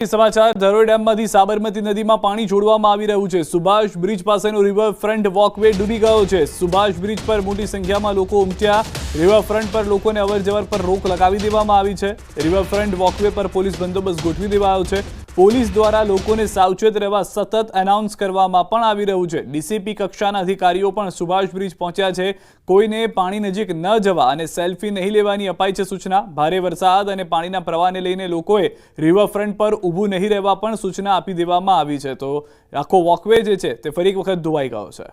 समाचार धरोई डेमમાંથી સાબરમતી નદીમાં પાણી છોડવામાં આવી રહ્યું છે। સુભાષ બ્રિજ પાસેનો રિવરફ્રન્ટ વોકવે ડૂબી ગયો છે। સુભાષ બ્રિજ પર મોટી સંખ્યામાં લોકો ઉમટ્યા। રિવરફ્રન્ટ પર લોકોને અવરજવર પર રોક લગાવી દેવામાં આવી છે। રિવરફ્રન્ટ વોકવે પર પોલીસ બંદોબસ્ત ગોઠવી દેવાયો છે। પોલીસ દ્વારા લોકોને સાવચેત રહેવા સતત એનાઉન્સ કરવામાં પણ આવી રહ્યું છે। ડીસીપી કક્ષાના અધિકારીઓ પણ સુભાષ બ્રિજ પહોંચ્યા છે। કોઈને પાણી નજીક ન જવા અને સેલ્ફી નહીં લેવાની અપાઈ છે સૂચના। ભારે વરસાદ અને પાણીના પ્રવાહને લઈને લોકોએ રિવરફ્રન્ટ પર ઊભું નહીં રહેવા પણ સૂચના આપી દેવામાં આવી છે। તો આખો વોકવે જે છે તે ફરી એક વખત ધોવાઈ ગયો છે।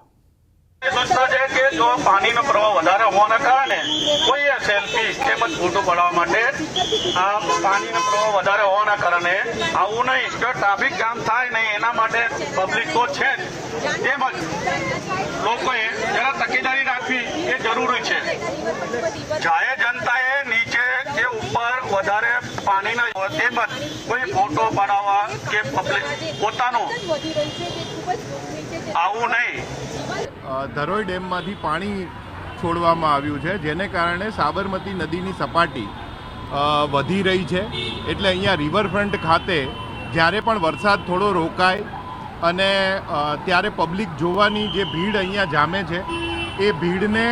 दोस्तों है कि जो पानी नो प्रवाह વધારે હોવાના કારણે કોઈ સેલ્ફી તેમજ ફોટો પડાવવા માટે આ પાણી નો પ્રવાહ વધારે હોવાના કારણે આવું નહીં કે ટ્રાફિક જામ થાય નહીં એના માટે પબ્લિક તો છે તેમજ લોકોએ જરા તકેદારી રાખવી એ જરૂરી છે। જાહેર જનતાએ નીચે કે ઉપર વધારે પાણીના તેમજ કોઈ ફોટો પડાવવા કે પબ્લિક પોતાનું આવું નહીં। ધરોઈ ડેમમાંથી પાણી છોડવામાં આવ્યું છે, જેને કારણે સાબરમતી નદીની સપાટી વધી રહી છે। એટલે અહીંયા રિવરફ્રન્ટ ખાતે જ્યારે પણ વરસાદ થોડો રોકાય અને ત્યારે પબ્લિક જોવાની જે ભીડ અહીંયા જામે છે એ ભીડને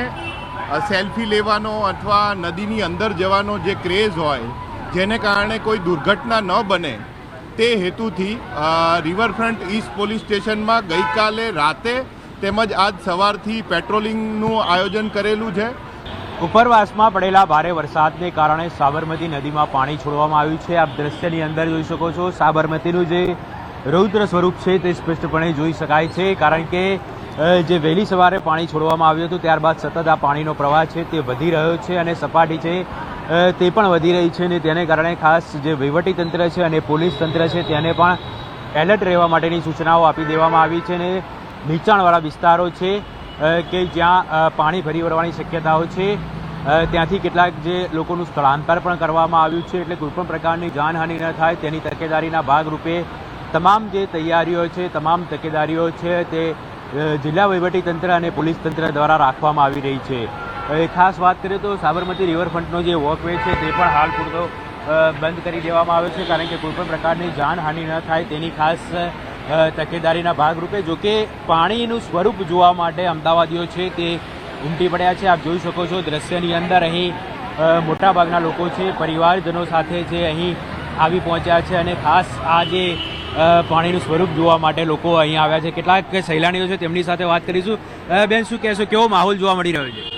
સેલ્ફી લેવાનો અથવા નદીની અંદર જવાનો જે ક્રેઝ હોય, જેને કારણે કોઈ દુર્ઘટના ન બને તે હેતુથી રિવરફ્રન્ટ ઈસ્ટ પોલીસ સ્ટેશનમાં ગઈકાલે રાતે તેમજ આજ સવારથી પેટ્રોલિંગનું આયોજન કરેલું છે। ઉપરવાસમાં પડેલા ભારે વરસાદને કારણે સાબરમતી નદીમાં પાણી છોડવામાં આવ્યું છે। આપ દ્રશ્યની અંદર જોઈ શકો છો, સાબરમતીનું જે રૌદ્ર સ્વરૂપ છે તે સ્પષ્ટપણે જોઈ શકાય છે, કારણ કે જે વહેલી સવારે પાણી છોડવામાં આવ્યું હતું ત્યારબાદ સતત આ પાણીનો પ્રવાહ છે તે વધી રહ્યો છે અને સપાટી છે તે પણ વધી રહી છે અને તેને કારણે ખાસ જે વહીવટીતંત્ર છે અને પોલીસ તંત્ર છે તેને પણ એલર્ટ રહેવા માટેની સૂચનાઓ આપી દેવામાં આવી છે અને નીચાણવાળા વિસ્તારો છે કે જ્યાં પાણી ફરી વળવાની શક્યતાઓ છે ત્યાંથી કેટલાક જે લોકોનું સ્થળાંતર પણ કરવામાં આવ્યું છે। એટલે કોઈપણ પ્રકારની જાનહાનિ ન થાય તેની તકેદારીના ભાગરૂપે તમામ જે તૈયારીઓ છે, તમામ તકેદારીઓ છે તે જિલ્લા વહીવટીતંત્ર અને પોલીસ તંત્ર દ્વારા રાખવામાં આવી રહી છે। ખાસ વાત કરીએ તો સાબરમતી રિવરફ્રન્ટનો જે વોકવે છે તે પણ હાલ પૂરતો બંધ કરી દેવામાં આવ્યો છે, કારણ કે કોઈપણ પ્રકારની જાનહાનિ ન થાય તેની ખાસ તકેદારીના ભાગરૂપે। જો કે પાણીનું સ્વરૂપ જોવા માટે અમદાવાદીઓ છે તે ઉમટી પડ્યા છે। આપ જોઈ શકો છો દ્રશ્યની અંદર અહીં મોટાભાગના લોકો છે પરિવારજનો સાથે છે અહીં આવી પહોંચ્યા છે અને ખાસ આ જે પાણીનું સ્વરૂપ જોવા માટે લોકો અહીં આવ્યા છે। કેટલાક સહેલાણીઓ છે તેમની સાથે વાત કરીશું। બેન, શું કહેશો, કેવો માહોલ જોવા મળી રહ્યો છે?